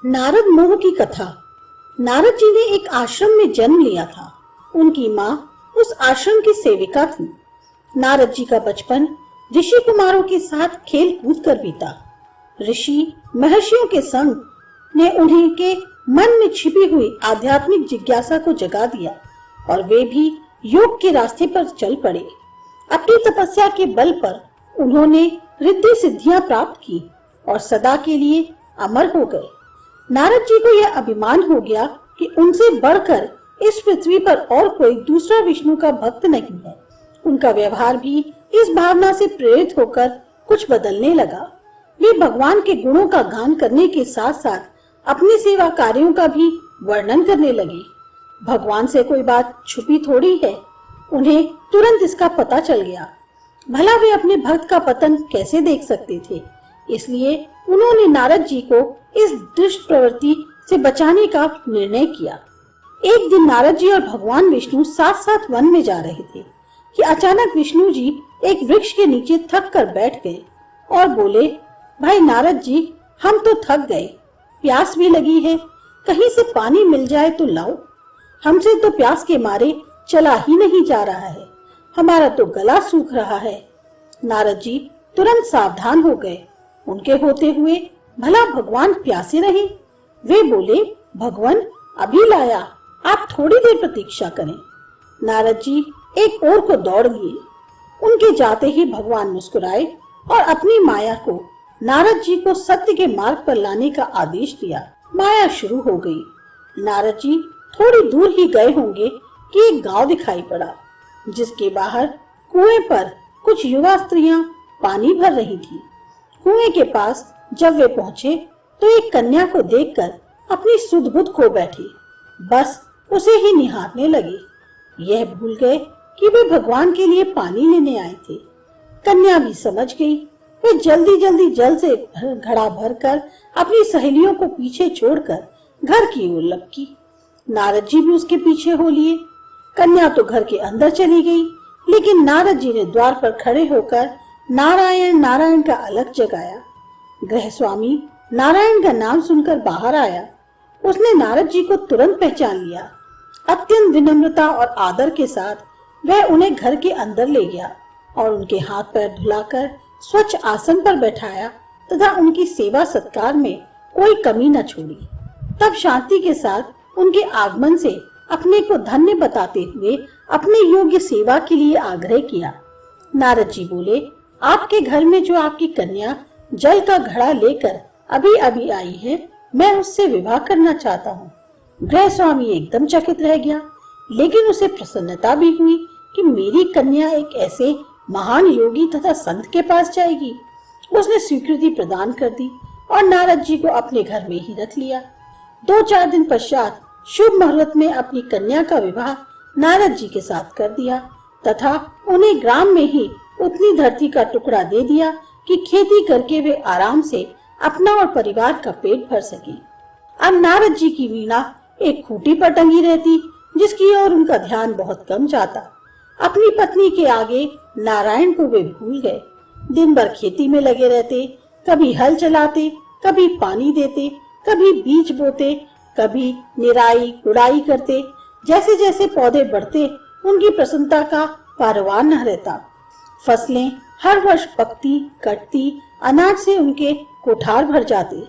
नारद मोह की कथा। नारद जी ने एक आश्रम में जन्म लिया था। उनकी माँ उस आश्रम की सेविका थी। नारद जी का बचपन ऋषि कुमारों के साथ खेल कूद कर बीता। ऋषि महर्षियों के संग ने उन्हें के मन में छिपी हुई आध्यात्मिक जिज्ञासा को जगा दिया और वे भी योग के रास्ते पर चल पड़े। अपनी तपस्या के बल पर उन्होंने रिद्धि सिद्धियां प्राप्त की और सदा के लिए अमर हो गए। नारद जी को यह अभिमान हो गया कि उनसे बढ़कर इस पृथ्वी पर और कोई दूसरा विष्णु का भक्त नहीं है। उनका व्यवहार भी इस भावना से प्रेरित होकर कुछ बदलने लगा। वे भगवान के गुणों का गान करने के साथ साथ अपने सेवा कार्यों का भी वर्णन करने लगे। भगवान से कोई बात छुपी थोड़ी है, उन्हें तुरंत इसका पता चल गया। भला वे अपने भक्त का पतन कैसे देख सकते थे, इसलिए उन्होंने नारद जी को इस दुष्ट प्रवृत्ति से बचाने का निर्णय किया। एक दिन नारद जी और भगवान विष्णु साथ साथ वन में जा रहे थे कि अचानक विष्णु जी एक वृक्ष के नीचे थक कर बैठ गए और बोले, भाई नारद जी, हम तो थक गए, प्यास भी लगी है, कहीं से पानी मिल जाए तो लाओ। हमसे तो प्यास के मारे चला ही नहीं जा रहा है, हमारा तो गला सूख रहा है। नारद जी तुरंत सावधान हो गए। उनके होते हुए भला भगवान प्यासे रहे? वे बोले, भगवान अभी लाया, आप थोड़ी देर प्रतीक्षा करें। नारद जी एक ओर को दौड़ लिए। उनके जाते ही भगवान मुस्कुराए और अपनी माया को नारद जी को सत्य के मार्ग पर लाने का आदेश दिया। माया शुरू हो गई। नारद जी थोड़ी दूर ही गए होंगे कि एक गांव दिखाई पड़ा, जिसके बाहर कुएं पर कुछ युवा स्त्रियां पानी भर रही थी। कुएं के पास जब वे पहुंचे तो एक कन्या को देखकर अपनी सुध बुध खो बैठी, बस उसे ही निहारने लगे। यह भूल गए कि वे भगवान के लिए पानी लेने आए थे। कन्या भी समझ गई। वे जल्दी जल्दी जल से घड़ा भरकर अपनी सहेलियों को पीछे छोड़कर घर की ओर लपकी। नारद जी भी उसके पीछे हो लिए। कन्या तो घर के अंदर चली गई, लेकिन नारद जी ने द्वार पर खड़े होकर नारायण नारायण का अलख जगाया। गृह स्वामी नारायण का नाम सुनकर बाहर आया। उसने नारद जी को तुरंत पहचान लिया। अत्यंत विनम्रता और आदर के साथ वह उन्हें घर के अंदर ले गया और उनके हाथ पैर धुलाकर स्वच्छ आसन पर बैठाया तथा उनकी सेवा सत्कार में कोई कमी न छोड़ी। तब शांति के साथ उनके आगमन से अपने को धन्य बताते हुए अपने योग्य सेवा के लिए आग्रह किया। नारद जी बोले, आपके घर में जो आपकी कन्या जल का घड़ा लेकर अभी अभी आई है, मैं उससे विवाह करना चाहता हूँ। गृह स्वामी एकदम चकित रह गया, लेकिन उसे प्रसन्नता भी हुई कि मेरी कन्या एक ऐसे महान योगी तथा संत के पास जाएगी। उसने स्वीकृति प्रदान कर दी और नारद जी को अपने घर में ही रख लिया। 2-4 दिन पश्चात शुभ मुहूर्त में अपनी कन्या का विवाह नारद जी के साथ कर दिया तथा उन्हें ग्राम में ही उतनी धरती का टुकड़ा दे दिया कि खेती करके वे आराम से अपना और परिवार का पेट भर सके। अब नारद जी की वीणा एक खूंटी पर टंगी रहती, जिसकी ओर उनका ध्यान बहुत कम जाता। अपनी पत्नी के आगे नारायण को वे भूल गए। दिन भर खेती में लगे रहते, कभी हल चलाते, कभी पानी देते, कभी बीज बोते, कभी निराई गुड़ाई करते। जैसे जैसे पौधे बढ़ते, उनकी प्रसन्नता का पारवान न रहता। फसलें हर वर्ष पकती कटती, अनाज से उनके कोठार भर जाते।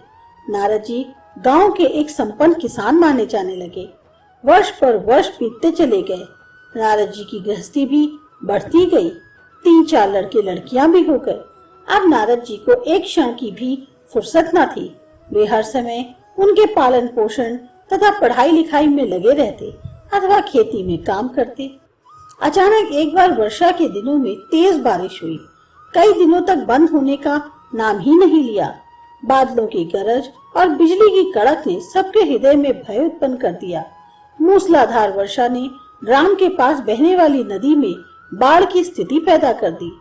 नारद जी गांव के एक संपन्न किसान माने जाने लगे। वर्ष पर वर्ष बीतते चले गए। नारद जी की गृहस्थी भी बढ़ती गई। 3-4 लड़के लड़कियां भी हो गए। अब नारद जी को एक क्षण की भी फुर्सत न थी। वे हर समय उनके पालन पोषण तथा पढ़ाई लिखाई में लगे रहते अथवा खेती में काम करते। अचानक एक बार वर्षा के दिनों में तेज बारिश हुई। कई दिनों तक बंद होने का नाम ही नहीं लिया। बादलों की गरज और बिजली की कड़क ने सबके हृदय में भय उत्पन्न कर दिया। मूसलाधार वर्षा ने ग्राम के पास बहने वाली नदी में बाढ़ की स्थिति पैदा कर दी।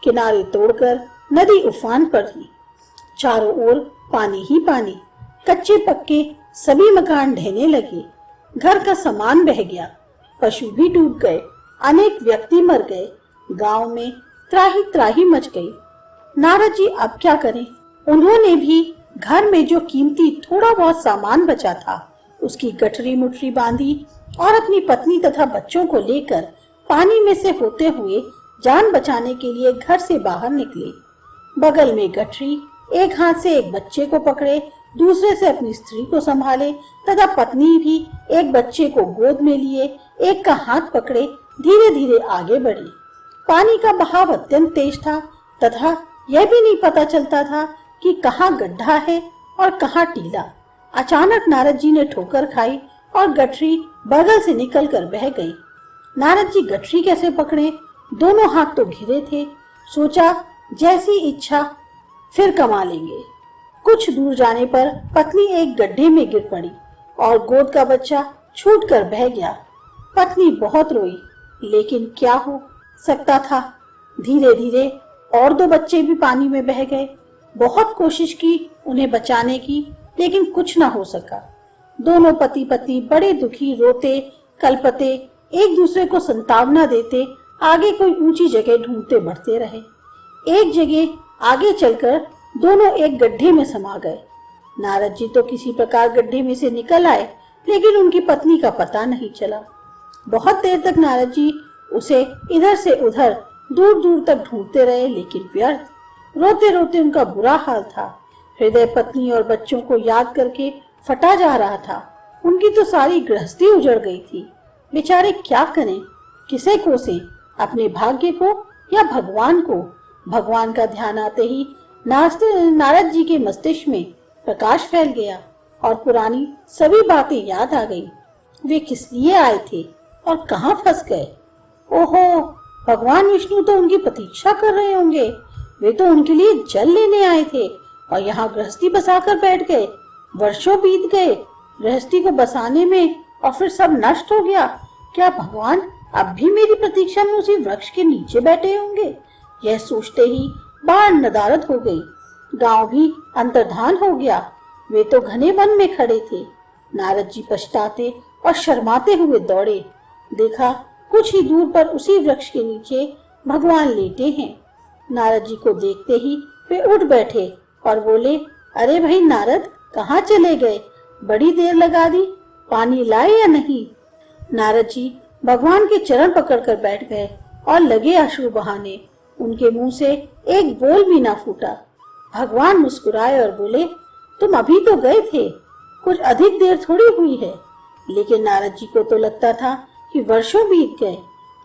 किनारे तोड़कर नदी उफान पर थी। चारों ओर पानी ही पानी। कच्चे पक्के सभी मकान ढहने लगे। घर का सामान बह गया। पशु भी डूब गए। अनेक व्यक्ति मर गए। गांव में त्राही त्राही मच गई। नारद जी अब क्या करें? उन्होंने भी घर में जो कीमती थोड़ा बहुत सामान बचा था उसकी गठरी मुठरी बांधी और अपनी पत्नी तथा बच्चों को लेकर पानी में से होते हुए जान बचाने के लिए घर से बाहर निकले। बगल में गठरी, एक हाथ से एक बच्चे को पकड़े, दूसरे से अपनी स्त्री को संभाले तथा पत्नी भी एक बच्चे को गोद में लिए एक का हाथ पकड़े धीरे धीरे आगे बढ़ी। पानी का बहाव अत्यंत तेज था तथा यह भी नहीं पता चलता था कि कहाँ गड्ढा है और कहाँ टीला। अचानक नारद जी ने ठोकर खाई और गठरी बगल से निकलकर बह गई। नारद जी गठरी कैसे पकड़े? दोनों हाथ तो घिरे थे। सोचा जैसी इच्छा फिर कमा लेंगे। कुछ दूर जाने पर पत्नी एक गड्ढे में गिर पड़ी और गोद का बच्चा छूटकर बह गया। पत्नी बहुत रोई, लेकिन क्या हो सकता था। धीरे धीरे और 2 बच्चे भी पानी में बह गए। बहुत कोशिश की उन्हें बचाने की, लेकिन कुछ न हो सका। दोनों पति पत्नी बड़े दुखी, रोते कलपते, एक दूसरे को संतावना देते आगे कोई ऊंची जगह ढूंढते बढ़ते रहे। एक जगह आगे चलकर दोनों एक गड्ढे में समा गए। नारद जी तो किसी प्रकार गड्ढे में से निकल आए, लेकिन उनकी पत्नी का पता नहीं चला। बहुत देर तक नारद जी उसे इधर से उधर दूर दूर तक ढूंढते रहे, लेकिन व्यर्थ। रोते रोते उनका बुरा हाल था। हृदय पत्नी और बच्चों को याद करके फटा जा रहा था। उनकी तो सारी गृहस्थी उजड़ गई थी। बेचारे क्या करें, किसे कोसे, अपने भाग्य को या भगवान को। भगवान का ध्यान आते ही नारद जी के मस्तिष्क में प्रकाश फैल गया और पुरानी सभी बातें याद आ गई। वे किस लिए आए थे और कहाँ फंस गए? ओहो, भगवान विष्णु तो उनकी प्रतीक्षा कर रहे होंगे। वे तो उनके लिए जल लेने आए थे और यहाँ गृहस्थी बसाकर बैठ गए। वर्षों बीत गए गृहस्थी को बसाने में और फिर सब नष्ट हो गया। क्या भगवान अब भी मेरी प्रतीक्षा में उसी वृक्ष के नीचे बैठे होंगे? यह सोचते ही बाढ़ नदारद हो गई। गांव भी अंतर्धान हो गया। वे तो घने वन में खड़े थे। नारद जी पछताते और शर्माते हुए दौड़े। देखा कुछ ही दूर पर उसी वृक्ष के नीचे भगवान लेटे हैं। नारद जी को देखते ही वे उठ बैठे और बोले, अरे भाई नारद, कहाँ चले गए? बड़ी देर लगा दी, पानी लाए या नहीं? नारद जी भगवान के चरण पकड़कर बैठ गए और लगे अश्रु बहाने। उनके मुंह से एक बोल भी ना फूटा। भगवान मुस्कुराए और बोले, तुम अभी तो गए थे, कुछ अधिक देर थोड़ी हुई है। लेकिन नारद जी को तो लगता था कि वर्षों बीत गए।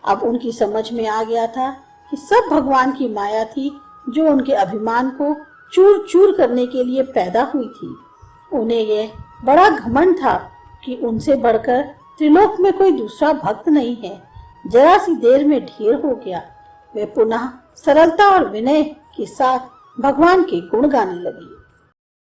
अब उनकी समझ में आ गया था कि सब भगवान की माया थी, जो उनके अभिमान को चूर चूर करने के लिए पैदा हुई थी। उन्हें यह बड़ा घमंड था कि उनसे बढ़कर त्रिलोक में कोई दूसरा भक्त नहीं है। जरा सी देर में ढेर हो गया। वे पुनः सरलता और विनय के साथ भगवान के गुण गाने लगी।